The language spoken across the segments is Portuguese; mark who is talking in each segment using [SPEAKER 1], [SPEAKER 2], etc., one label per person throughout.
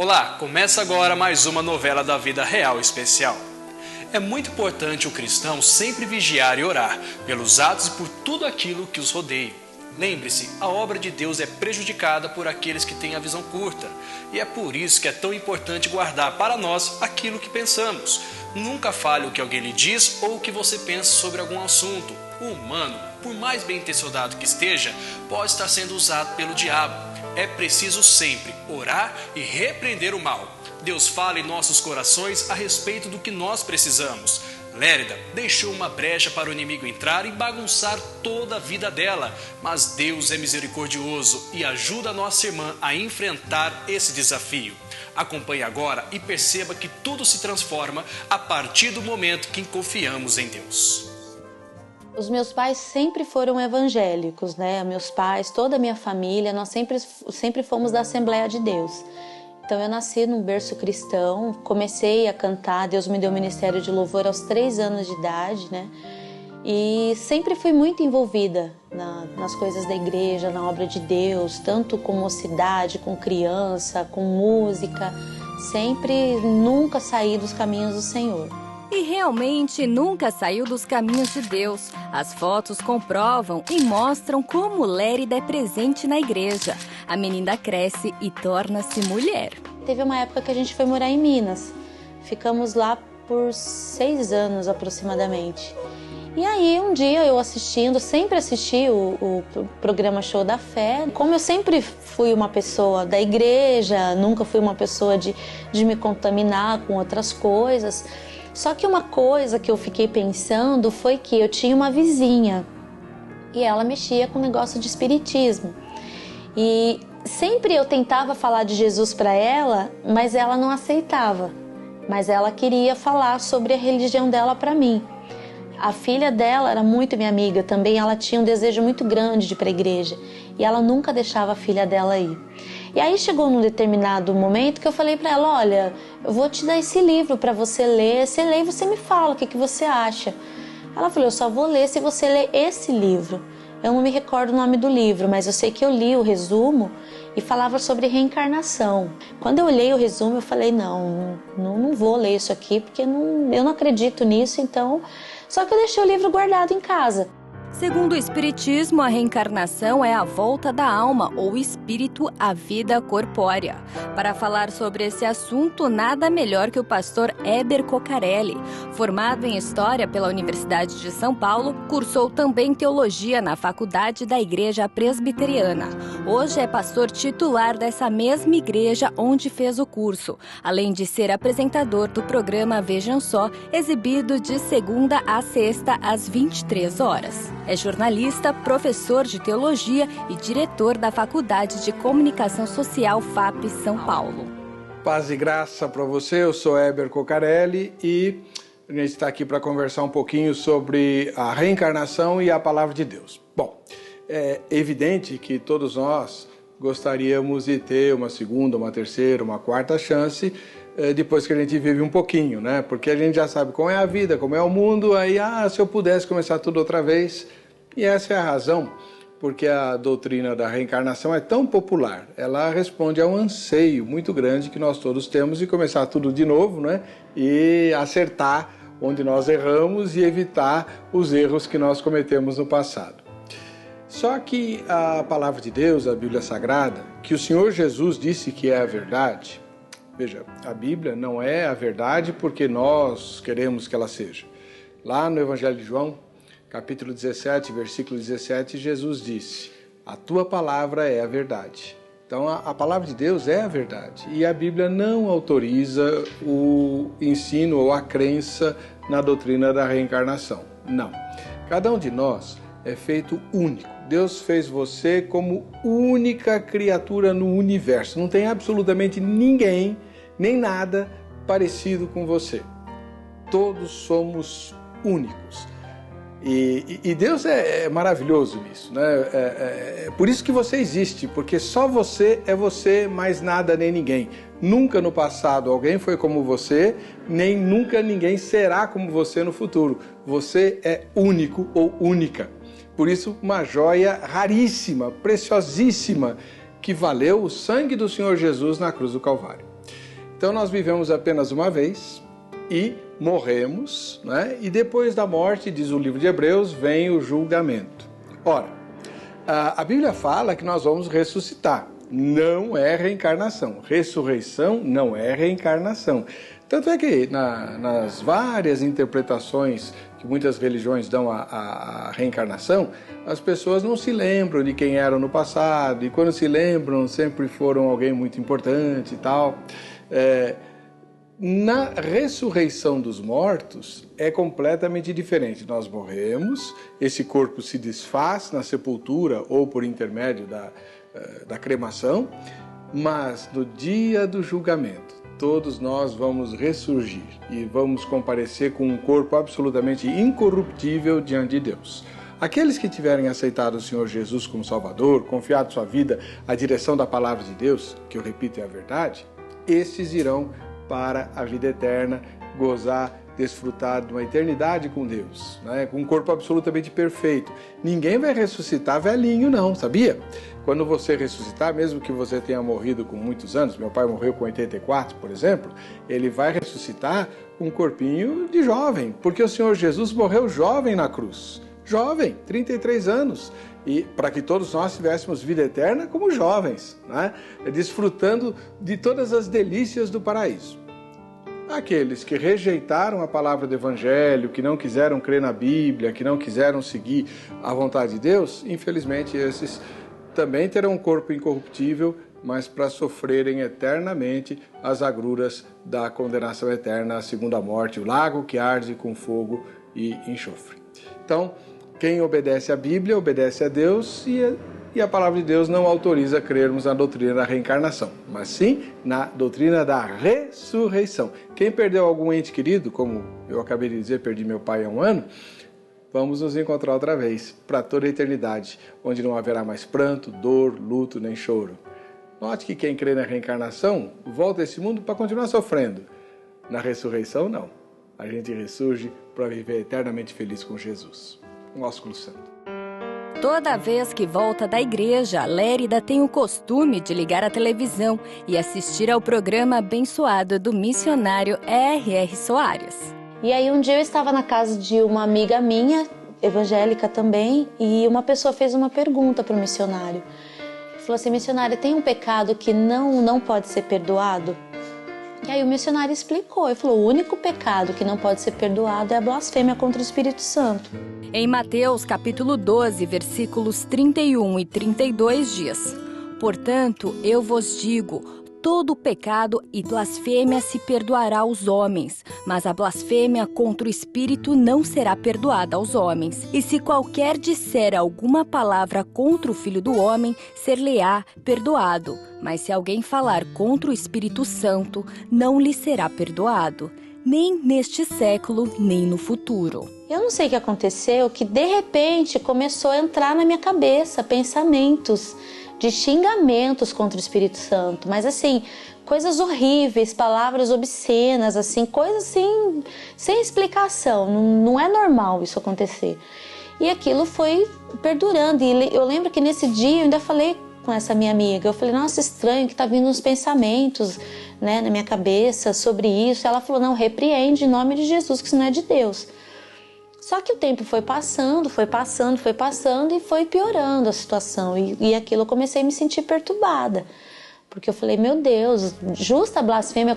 [SPEAKER 1] Olá, começa agora mais uma novela da vida real especial. É muito importante o cristão sempre vigiar e orar pelos atos e por tudo aquilo que os rodeia. Lembre-se, a obra de Deus é prejudicada por aqueles que têm a visão curta. E é por isso que é tão importante guardar para nós aquilo que pensamos. Nunca fale o que alguém lhe diz ou o que você pensa sobre algum assunto. O humano, por mais bem intencionado que esteja, pode estar sendo usado pelo diabo. É preciso sempre orar e repreender o mal. Deus fala em nossos corações a respeito do que nós precisamos. Lérida deixou uma brecha para o inimigo entrar e bagunçar toda a vida dela, mas Deus é misericordioso e ajuda a nossa irmã a enfrentar esse desafio. Acompanhe agora e perceba que tudo se transforma a partir do momento que confiamos em Deus.
[SPEAKER 2] Os meus pais sempre foram evangélicos, né? Meus pais, toda a minha família, nós sempre fomos da Assembleia de Deus. Então eu nasci num berço cristão, comecei a cantar, Deus me deu o ministério de louvor aos 3 anos de idade, né? E sempre fui muito envolvida nas coisas da igreja, na obra de Deus, tanto com mocidade, com criança, com música. Nunca saí dos caminhos do Senhor.
[SPEAKER 3] E realmente nunca saiu dos caminhos de Deus. As fotos comprovam e mostram como Lérida é presente na igreja. A menina cresce e torna-se mulher.
[SPEAKER 2] Teve uma época que a gente foi morar em Minas. Ficamos lá por 6 anos aproximadamente. E aí um dia eu sempre assisti o programa Show da Fé. Como eu sempre fui uma pessoa da igreja, nunca fui uma pessoa de me contaminar com outras coisas. Só que uma coisa que eu fiquei pensando foi que eu tinha uma vizinha e ela mexia com negócio de espiritismo. E sempre eu tentava falar de Jesus para ela, mas ela não aceitava. Mas ela queria falar sobre a religião dela para mim. A filha dela era muito minha amiga também, ela tinha um desejo muito grande de ir para a igreja e ela nunca deixava a filha dela ir. E aí chegou num determinado momento que eu falei para ela, olha, eu vou te dar esse livro para você ler, você lê e você me fala o que você acha. Ela falou, eu só vou ler se você ler esse livro. Eu não me recordo o nome do livro, mas eu sei que eu li o resumo e falava sobre reencarnação. Quando eu olhei o resumo, eu falei, não vou ler isso aqui, porque eu não acredito nisso, então... Só que eu deixei o livro guardado em casa.
[SPEAKER 3] Segundo o Espiritismo, a reencarnação é a volta da alma ou espírito à vida corpórea. Para falar sobre esse assunto, nada melhor que o pastor Heber Cocarelli. Formado em História pela Universidade de São Paulo, cursou também Teologia na Faculdade da Igreja Presbiteriana. Hoje é pastor titular dessa mesma igreja onde fez o curso, além de ser apresentador do programa Vejam Só, exibido de segunda a sexta às 23 horas. É jornalista, professor de teologia e diretor da Faculdade de Comunicação Social FAP São Paulo.
[SPEAKER 4] Paz e graça para você, eu sou Heber Cocarelli e a gente está aqui para conversar um pouquinho sobre a reencarnação e a palavra de Deus. Bom, é evidente que todos nós gostaríamos de ter uma segunda, uma terceira, uma quarta chance depois que a gente vive um pouquinho, né? Porque a gente já sabe como é a vida, como é o mundo, aí, se eu pudesse começar tudo outra vez. E essa é a razão porque a doutrina da reencarnação é tão popular. Ela responde a um anseio muito grande que nós todos temos de começar tudo de novo, né? E acertar onde nós erramos e evitar os erros que nós cometemos no passado. Só que a palavra de Deus, a Bíblia Sagrada, que o Senhor Jesus disse que é a verdade, veja, a Bíblia não é a verdade porque nós queremos que ela seja. Lá no Evangelho de João, capítulo 17, versículo 17, Jesus disse, a tua palavra é a verdade. Então a palavra de Deus é a verdade e a Bíblia não autoriza o ensino ou a crença na doutrina da reencarnação. Não. Cada um de nós é feito único. Deus fez você como única criatura no universo. Não tem absolutamente ninguém, nem nada parecido com você. Todos somos únicos. E Deus é maravilhoso nisso, né? É por isso que você existe, porque só você é você, mais nada nem ninguém. Nunca no passado alguém foi como você, nem nunca ninguém será como você no futuro. Você é único ou única. Por isso, uma joia raríssima, preciosíssima, que valeu o sangue do Senhor Jesus na cruz do Calvário. Então nós vivemos apenas uma vez e morremos, né? E depois da morte, diz o livro de Hebreus, vem o julgamento. Ora, a Bíblia fala que nós vamos ressuscitar. Não é reencarnação. Ressurreição não é reencarnação. Tanto é que nas várias interpretações que muitas religiões dão à reencarnação, as pessoas não se lembram de quem eram no passado, e quando se lembram sempre foram alguém muito importante e tal. Na ressurreição dos mortos é completamente diferente. Nós morremos, esse corpo se desfaz na sepultura ou por intermédio da cremação, mas no dia do julgamento, todos nós vamos ressurgir e vamos comparecer com um corpo absolutamente incorruptível diante de Deus. Aqueles que tiverem aceitado o Senhor Jesus como Salvador, confiado sua vida à direção da palavra de Deus, que eu repito é a verdade, estes irão para a vida eterna, gozar, desfrutar de uma eternidade com Deus, né? Com um corpo absolutamente perfeito. Ninguém vai ressuscitar velhinho não, sabia? Quando você ressuscitar, mesmo que você tenha morrido com muitos anos, meu pai morreu com 84, por exemplo, ele vai ressuscitar com um corpinho de jovem, porque o Senhor Jesus morreu jovem na cruz. Jovem, 33 anos. E para que todos nós tivéssemos vida eterna como jovens, né? Desfrutando de todas as delícias do paraíso. Aqueles que rejeitaram a palavra do Evangelho, que não quiseram crer na Bíblia, que não quiseram seguir a vontade de Deus, infelizmente esses também terão um corpo incorruptível, mas para sofrerem eternamente as agruras da condenação eterna, a segunda morte, o lago que arde com fogo e enxofre. Então, quem obedece à Bíblia, obedece a Deus e a palavra de Deus não autoriza crermos na doutrina da reencarnação, mas sim na doutrina da ressurreição. Quem perdeu algum ente querido, como eu acabei de dizer, perdi meu pai há um ano, vamos nos encontrar outra vez, para toda a eternidade, onde não haverá mais pranto, dor, luto, nem choro. Note que quem crê na reencarnação volta a esse mundo para continuar sofrendo. Na ressurreição, não. A gente ressurge para viver eternamente feliz com Jesus. Um ósculo santo.
[SPEAKER 3] Toda vez que volta da igreja, Lérida tem o costume de ligar a televisão e assistir ao programa abençoado do missionário R.R. Soares.
[SPEAKER 2] E aí um dia eu estava na casa de uma amiga minha, evangélica também, e uma pessoa fez uma pergunta para o missionário. Falou assim: missionário, tem um pecado que não pode ser perdoado? E aí o missionário explicou, ele falou: o único pecado que não pode ser perdoado é a blasfêmia contra o Espírito Santo.
[SPEAKER 3] Em Mateus capítulo 12, versículos 31 e 32 diz: portanto, eu vos digo, todo pecado e blasfêmia se perdoará aos homens, mas a blasfêmia contra o Espírito não será perdoada aos homens. E se qualquer disser alguma palavra contra o Filho do Homem, ser-lhe-á perdoado. Mas se alguém falar contra o Espírito Santo, não lhe será perdoado, nem neste século, nem no futuro.
[SPEAKER 2] Eu não sei o que aconteceu, que de repente começou a entrar na minha cabeça pensamentos de xingamentos contra o Espírito Santo, mas assim, coisas horríveis, palavras obscenas, assim, coisas assim, sem explicação, não é normal isso acontecer. E aquilo foi perdurando, e eu lembro que nesse dia eu ainda falei com essa minha amiga, eu falei: nossa, estranho que tá vindo uns pensamentos, né, na minha cabeça sobre isso. Ela falou: não, repreende em nome de Jesus, que isso não é de Deus. Só que o tempo foi passando e foi piorando a situação. E aquilo eu comecei a me sentir perturbada. Porque eu falei: meu Deus, justa blasfêmia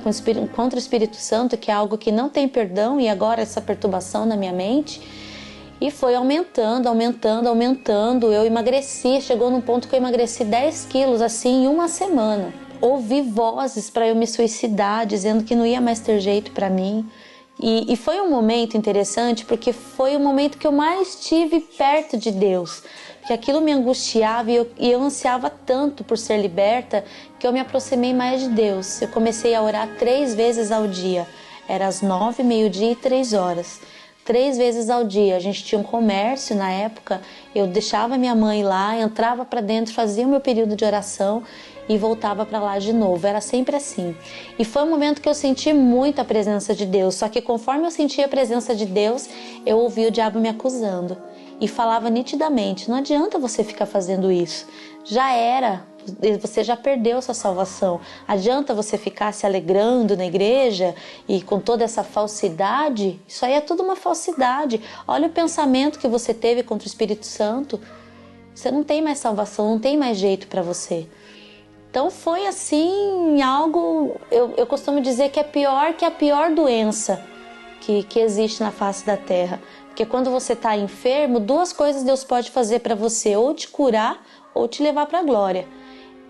[SPEAKER 2] contra o Espírito Santo, que é algo que não tem perdão, e agora essa perturbação na minha mente. E foi aumentando. Eu emagreci, chegou num ponto que eu emagreci 10 quilos assim em uma semana. Ouvi vozes para eu me suicidar, dizendo que não ia mais ter jeito para mim. E foi um momento interessante, porque foi o momento que eu mais estive perto de Deus. Porque aquilo me angustiava e eu ansiava tanto por ser liberta, que eu me aproximei mais de Deus. Eu comecei a orar 3 vezes ao dia. Era às 9, meio-dia e 3 horas. 3 vezes ao dia. A gente tinha um comércio na época, eu deixava minha mãe lá, entrava para dentro, fazia o meu período de oração e voltava para lá de novo. Era sempre assim. E foi um momento que eu senti muito a presença de Deus, só que conforme eu sentia a presença de Deus, eu ouvia o diabo me acusando e falava nitidamente: não adianta você ficar fazendo isso. Já era, Você já perdeu sua salvação. Adianta você ficar se alegrando na igreja e com toda essa falsidade? Isso aí é tudo uma falsidade. Olha o pensamento que você teve contra o Espírito Santo. Você não tem mais salvação, não tem mais jeito para você. Então foi assim, algo, eu costumo dizer que é pior que a pior doença que existe na face da terra. Porque quando você está enfermo, duas coisas Deus pode fazer para você, ou te curar ou te levar para a glória.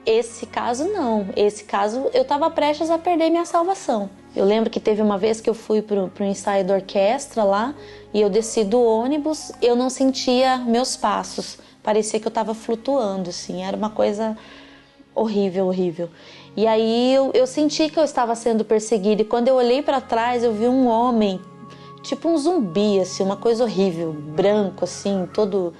[SPEAKER 2] Esse caso não, esse caso eu estava prestes a perder minha salvação. Eu lembro que teve uma vez que eu fui para o ensaio da orquestra lá, e eu desci do ônibus, eu não sentia meus passos, parecia que eu estava flutuando, assim, era uma coisa horrível, horrível. E aí eu senti que eu estava sendo perseguida, e quando eu olhei para trás eu vi um homem, tipo um zumbi, assim, uma coisa horrível, branco, assim, todo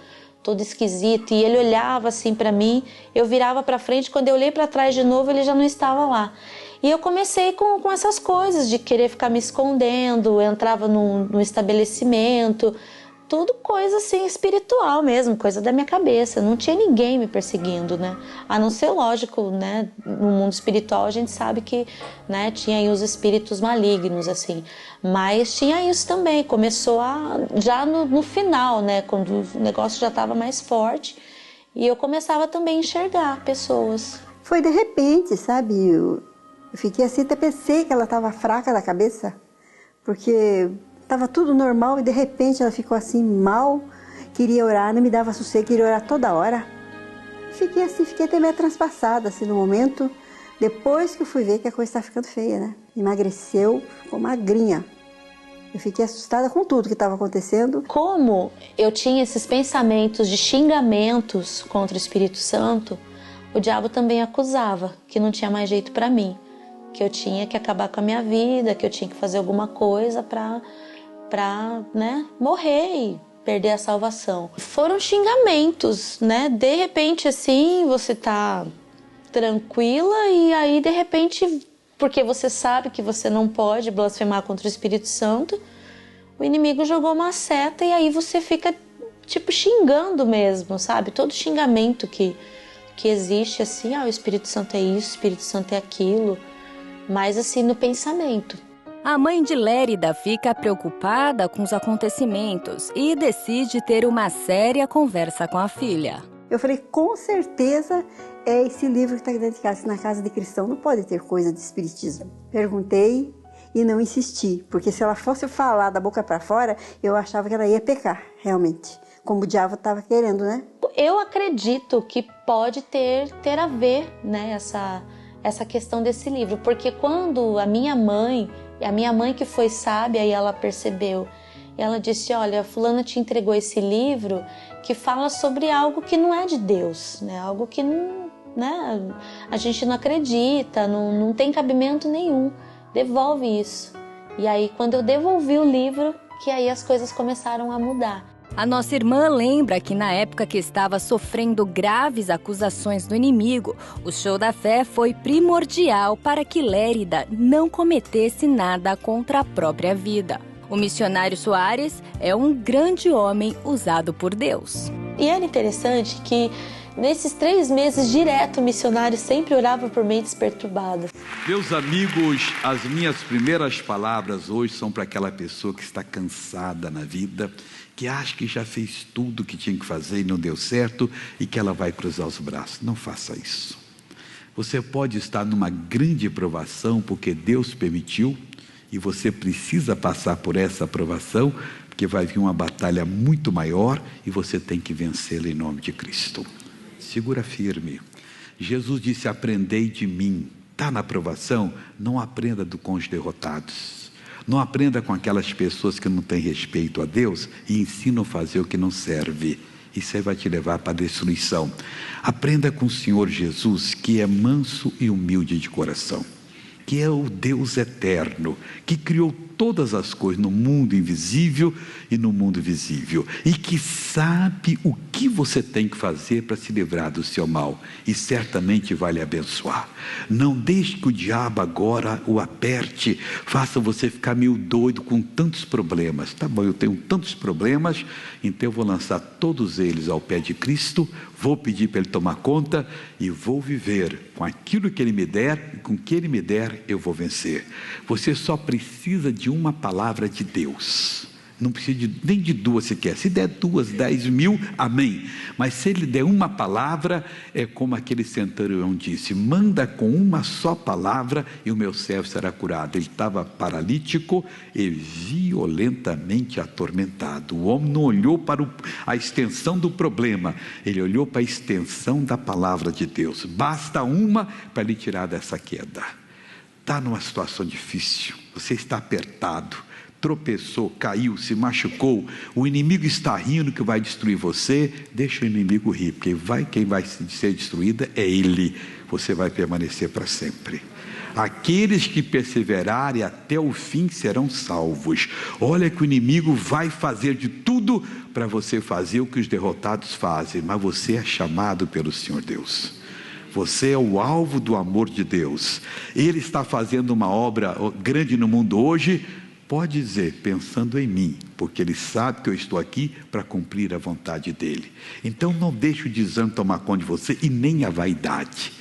[SPEAKER 2] esquisito, e ele olhava assim para mim, eu virava para frente, quando eu olhei para trás de novo ele já não estava lá. E eu comecei com essas coisas de querer ficar me escondendo, eu entrava num estabelecimento, tudo coisa assim espiritual mesmo, coisa da minha cabeça, não tinha ninguém me perseguindo, né? A não ser, lógico, né, no mundo espiritual a gente sabe que, né, tinha aí os espíritos malignos, assim, mas tinha isso também, começou já no final, né, quando o negócio já estava mais forte, e eu começava também a enxergar pessoas.
[SPEAKER 5] Foi de repente, sabe, eu fiquei assim, até pensei que ela estava fraca da cabeça, porque estava tudo normal e de repente ela ficou assim mal, queria orar, não me dava sossego, queria orar toda hora. Fiquei assim, fiquei até meio transpassada assim no momento, depois que eu fui ver que a coisa estava ficando feia, né? Emagreceu, ficou magrinha. Eu fiquei assustada com tudo que estava acontecendo.
[SPEAKER 2] Como eu tinha esses pensamentos de xingamentos contra o Espírito Santo, o diabo também acusava que não tinha mais jeito para mim, que eu tinha que acabar com a minha vida, que eu tinha que fazer alguma coisa para, né, morrer e perder a salvação. Foram xingamentos, né? De repente, assim, você tá tranquila e aí, de repente, porque você sabe que você não pode blasfemar contra o Espírito Santo, o inimigo jogou uma seta e aí você fica, tipo, xingando mesmo, sabe? Todo xingamento que existe, assim, o Espírito Santo é isso, o Espírito Santo é aquilo, mas assim, no pensamento.
[SPEAKER 3] A mãe de Lérida fica preocupada com os acontecimentos e decide ter uma séria conversa com a filha.
[SPEAKER 5] Eu falei, com certeza é esse livro que está aqui dentro de casa. Se na casa de cristão não pode ter coisa de espiritismo. Perguntei e não insisti, porque se ela fosse falar da boca para fora, eu achava que ela ia pecar, realmente. Como o diabo estava querendo, né?
[SPEAKER 2] Eu acredito que pode ter a ver, né, essa questão desse livro, porque quando a minha mãe que foi sábia e ela percebeu, e ela disse, olha, fulana te entregou esse livro que fala sobre algo que não é de Deus, né? Algo que não, né, a gente não acredita, não tem cabimento nenhum, devolve isso. E aí quando eu devolvi o livro, que aí as coisas começaram a mudar.
[SPEAKER 3] A nossa irmã lembra que na época que estava sofrendo graves acusações do inimigo, o Show da Fé foi primordial para que Lérida não cometesse nada contra a própria vida. O missionário Soares é um grande homem usado por Deus.
[SPEAKER 2] E era interessante que nesses 3 meses direto o missionário sempre orava por mentes perturbadas.
[SPEAKER 6] Meus amigos, as minhas primeiras palavras hoje são para aquela pessoa que está cansada na vida, que acha que já fez tudo o que tinha que fazer e não deu certo e que ela vai cruzar os braços. Não faça isso. Você pode estar numa grande provação porque Deus permitiu e você precisa passar por essa provação porque vai vir uma batalha muito maior e você tem que vencê-la em nome de Cristo. Segura firme. Jesus disse, aprendei de mim. Está na provação? Não aprenda com os derrotados. Não aprenda com aquelas pessoas que não têm respeito a Deus e ensinam a fazer o que não serve. Isso aí vai te levar para a destruição. Aprenda com o Senhor Jesus, que é manso e humilde de coração, que é o Deus eterno, que criou todas as coisas no mundo invisível e no mundo visível, e que sabe o que você tem que fazer para se livrar do seu mal, e certamente vai lhe abençoar. Não deixe que o diabo agora o aperte, faça você ficar meio doido com tantos problemas. Tá bom, eu tenho tantos problemas, então eu vou lançar todos eles ao pé de Cristo, vou pedir para Ele tomar conta e vou viver com aquilo que Ele me der, e com o que Ele me der eu vou vencer. Você só precisa de uma palavra de Deus. Não precisa nem de duas sequer. Se der 2, 10 mil, amém. Mas se Ele der uma palavra, é como aquele centurião disse: manda com uma só palavra e o meu servo será curado. Ele estava paralítico e violentamente atormentado. O homem não olhou para a extensão do problema, ele olhou para a extensão da palavra de Deus. Basta uma para lhe tirar dessa queda. Está numa situação difícil, você está apertado, tropeçou, caiu, se machucou, o inimigo está rindo que vai destruir você. Deixa o inimigo rir, porque quem vai ser destruída é ele. Você vai permanecer para sempre. Aqueles que perseverarem até o fim serão salvos. Olha que o inimigo vai fazer de tudo para você fazer o que os derrotados fazem, mas você é chamado pelo Senhor Deus. Você é o alvo do amor de Deus. Ele está fazendo uma obra grande no mundo hoje, pode dizer, pensando em mim, porque Ele sabe que eu estou aqui para cumprir a vontade dEle. Então não deixe o desânimo tomar conta de você, e nem a vaidade.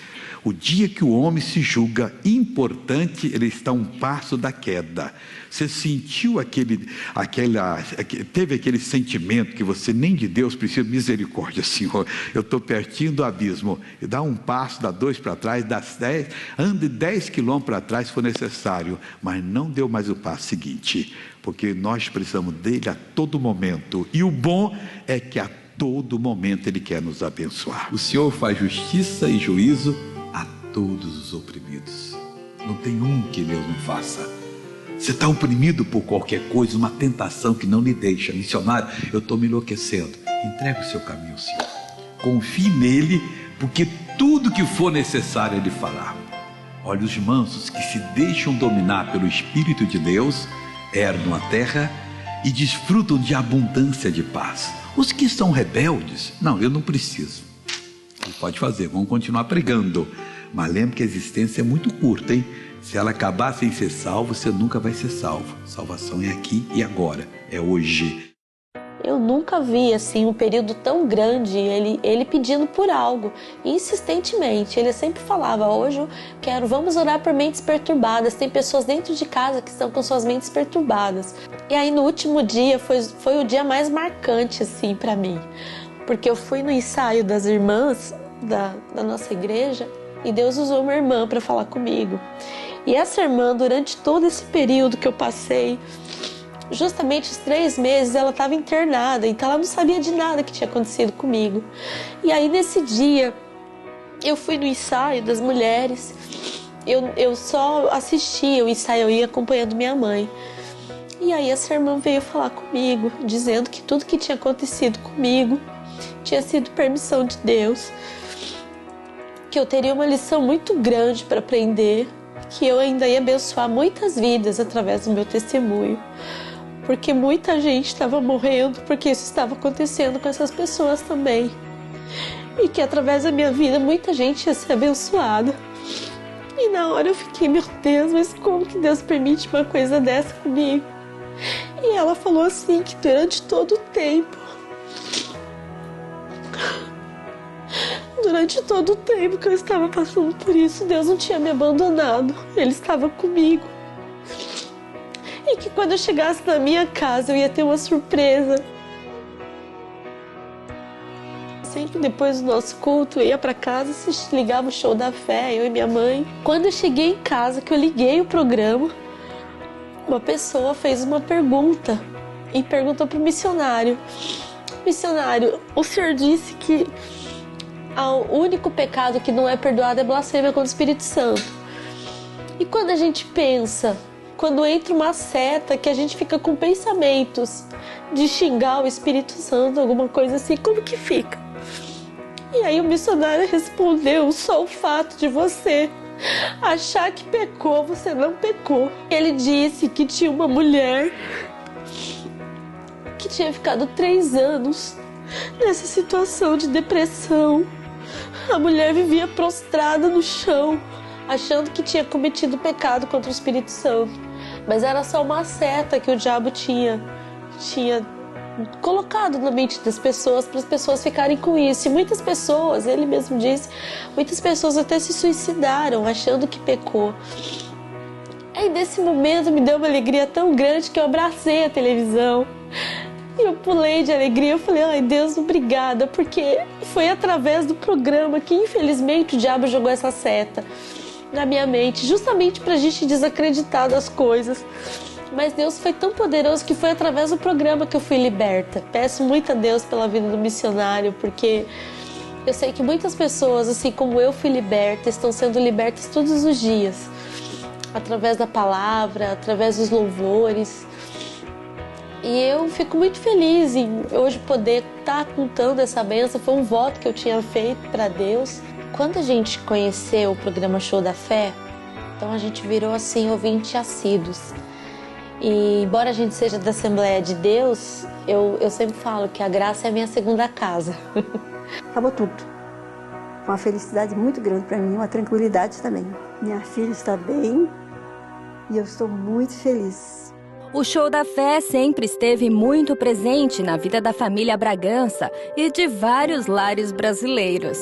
[SPEAKER 6] O dia que o homem se julga importante, ele está a um passo da queda. Você sentiu teve aquele sentimento que você nem de Deus precisa, misericórdia, Senhor, eu estou pertinho do abismo. E dá um passo, dá 2 para trás, dá 10, ande 10 quilômetros para trás se for necessário, mas não deu mais o passo seguinte, porque nós precisamos dele a todo momento. E o bom é que a todo momento Ele quer nos abençoar. O Senhor faz justiça e juízo a todos os oprimidos. Não tem um que Deus não faça. Você está oprimido por qualquer coisa, uma tentação que não lhe deixa. Missionário, eu estou me enlouquecendo. Entregue o seu caminho ao Senhor. Confie nele, porque tudo que for necessário Ele fará. Olha, os mansos que se deixam dominar pelo Espírito de Deus herdam a terra e desfrutam de abundância de paz. Os que são rebeldes, não, eu não preciso. Ele pode fazer, vamos continuar pregando. Mas lembre que a existência é muito curta, hein? Se ela acabar sem ser salvo, você nunca vai ser salvo. Salvação é aqui e agora, é hoje.
[SPEAKER 2] Eu nunca vi assim um período tão grande, ele pedindo por algo, insistentemente. Ele sempre falava: hoje eu quero, vamos orar por mentes perturbadas. Tem pessoas dentro de casa que estão com suas mentes perturbadas. E aí no último dia foi o dia mais marcante assim para mim, porque eu fui no ensaio das irmãs da nossa igreja e Deus usou uma irmã para falar comigo. E essa irmã, durante todo esse período que eu passei, justamente os 3 meses, ela estava internada, então ela não sabia de nada que tinha acontecido comigo. E aí nesse dia, eu fui no ensaio das mulheres, eu só assistia o ensaio, eu ia acompanhando minha mãe. E aí essa irmã veio falar comigo, dizendo que tudo que tinha acontecido comigo tinha sido permissão de Deus, que eu teria uma lição muito grande para aprender, que eu ainda ia abençoar muitas vidas através do meu testemunho, porque muita gente estava morrendo porque isso estava acontecendo com essas pessoas também, e que através da minha vida muita gente ia ser abençoada. E na hora eu fiquei: meu Deus, mas como que Deus permite uma coisa dessa comigo? E ela falou assim, que durante todo o tempo que eu estava passando por isso, Deus não tinha me abandonado, Ele estava comigo. E que quando eu chegasse na minha casa eu ia ter uma surpresa. Sempre depois do nosso culto eu ia para casa, ligava o show da fé, eu e minha mãe. Quando eu cheguei em casa, que eu liguei o programa, uma pessoa fez uma pergunta e perguntou para o missionário: missionário, o senhor disse que o único pecado que não é perdoado é blasfêmia contra o Espírito Santo. E quando a gente pensa, quando entra uma seta, que a gente fica com pensamentos de xingar o Espírito Santo, alguma coisa assim, como que fica? E aí o missionário respondeu: só o fato de você
[SPEAKER 7] Achar que pecou, você não pecou. Ele disse que tinha uma mulher que tinha ficado 3 anos nessa situação de depressão. A mulher vivia prostrada no chão, achando que tinha cometido pecado contra o Espírito Santo. Mas era só uma seta que o diabo tinha colocado na mente das pessoas, para as pessoas ficarem com isso. E muitas pessoas, ele mesmo disse, muitas pessoas até se suicidaram achando que pecou. Aí nesse momento me deu uma alegria tão grande que eu abracei a televisão. E eu pulei de alegria, eu falei, ai Deus, obrigada, porque foi através do programa que infelizmente o diabo jogou essa seta na minha mente, justamente pra gente desacreditar das coisas. Mas Deus foi tão poderoso que foi através do programa que eu fui liberta. Peço muito a Deus pela vida do missionário, porque eu sei que muitas pessoas, assim como eu fui liberta, estão sendo libertas todos os dias. Através da palavra, através dos louvores. E eu fico muito feliz em hoje poder estar contando essa bênção. Foi um voto que eu tinha feito para Deus. Quando a gente conheceu o programa Show da Fé, então a gente virou assim ouvinte assíduos. E embora a gente seja da Assembleia de Deus, eu sempre falo que a graça é a minha segunda casa.
[SPEAKER 5] Acabou tudo. Uma felicidade muito grande para mim, uma tranquilidade também. Minha filha está bem e eu estou muito feliz.
[SPEAKER 3] O Show da Fé sempre esteve muito presente na vida da família Bragança e de vários lares brasileiros.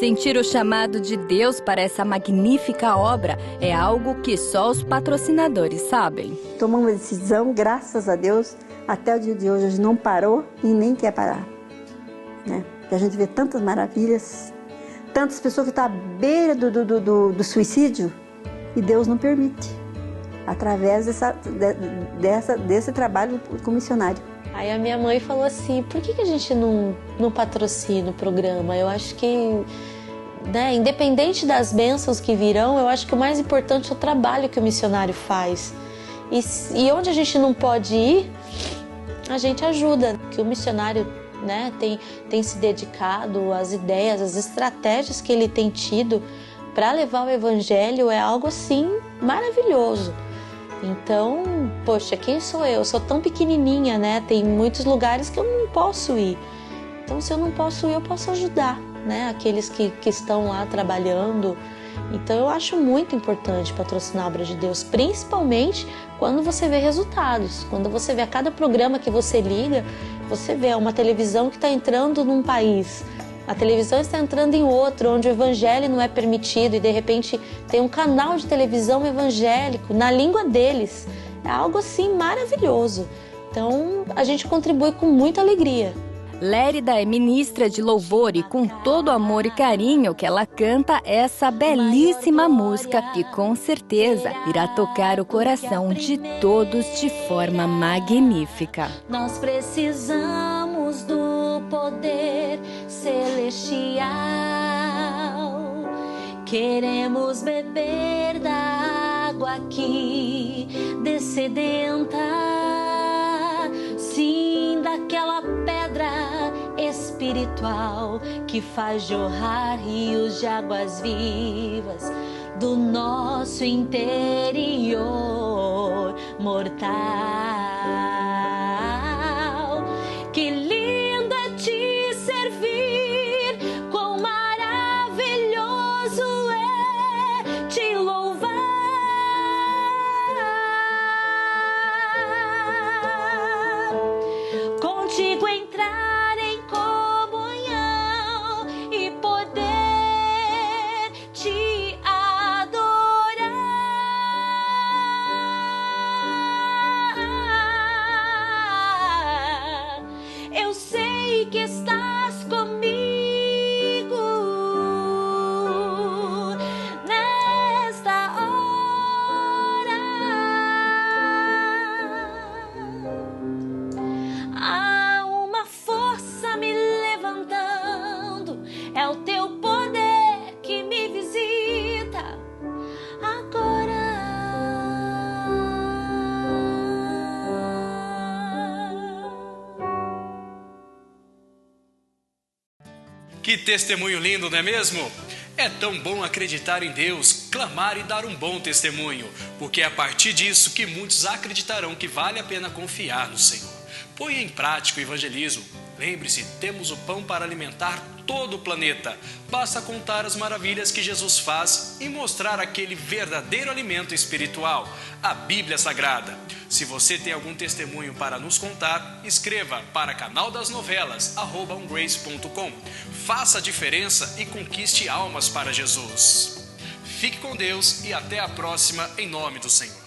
[SPEAKER 3] Sentir o chamado de Deus para essa magnífica obra é algo que só os patrocinadores sabem.
[SPEAKER 5] Tomamos uma decisão, graças a Deus, até o dia de hoje a gente não parou e nem quer parar. Né? Porque a gente vê tantas maravilhas, tantas pessoas que estão à beira do suicídio e Deus não permite. Através desse trabalho com missionário.
[SPEAKER 2] Aí a minha mãe falou assim, por que a gente não patrocina o programa? Eu acho que, né, independente das bênçãos que virão, eu acho que o mais importante é o trabalho que o missionário faz. E onde a gente não pode ir, a gente ajuda. Que o missionário, né, tem se dedicado, às ideias, às estratégias que ele tem tido para levar o evangelho é algo assim maravilhoso. Então, poxa, quem sou eu? Eu sou tão pequenininha, né? Tem muitos lugares que eu não posso ir. Então, se eu não posso ir, eu posso ajudar, né? Aqueles que estão lá trabalhando. Então, eu acho muito importante patrocinar a obra de Deus, principalmente quando você vê resultados. Quando você vê a cada programa que você liga, você vê uma televisão que está entrando num país. A televisão está entrando em outro, onde o evangelho não é permitido e de repente tem um canal de televisão evangélico na língua deles. É algo assim maravilhoso. Então a gente contribui com muita alegria.
[SPEAKER 3] Lérida é ministra de louvor e com todo amor e carinho que ela canta essa belíssima música que com certeza irá tocar o coração de todos de forma magnífica.
[SPEAKER 8] Nós precisamos do poder celestial. Queremos beber da água aqui descedenta, sim, daquela pedra espiritual que faz jorrar rios de águas vivas do nosso interior mortal. Que lindo é te servir, quão maravilhoso é te louvar. Contigo entrar em comunhão e poder te adorar. Eu sei que estás comigo nesta hora. Há uma força me levantando, é o teu poder que me visita agora.
[SPEAKER 1] Que testemunho lindo, não é mesmo? É tão bom acreditar em Deus, clamar e dar um bom testemunho, porque é a partir disso que muitos acreditarão que vale a pena confiar no Senhor. Ponha em prática o evangelismo. Lembre-se, temos o pão para alimentar todo o planeta. Basta contar as maravilhas que Jesus faz e mostrar aquele verdadeiro alimento espiritual, a Bíblia Sagrada. Se você tem algum testemunho para nos contar, escreva para canaldasnovelas@umgrace.com. Faça a diferença e conquiste almas para Jesus. Fique com Deus e até a próxima, em nome do Senhor.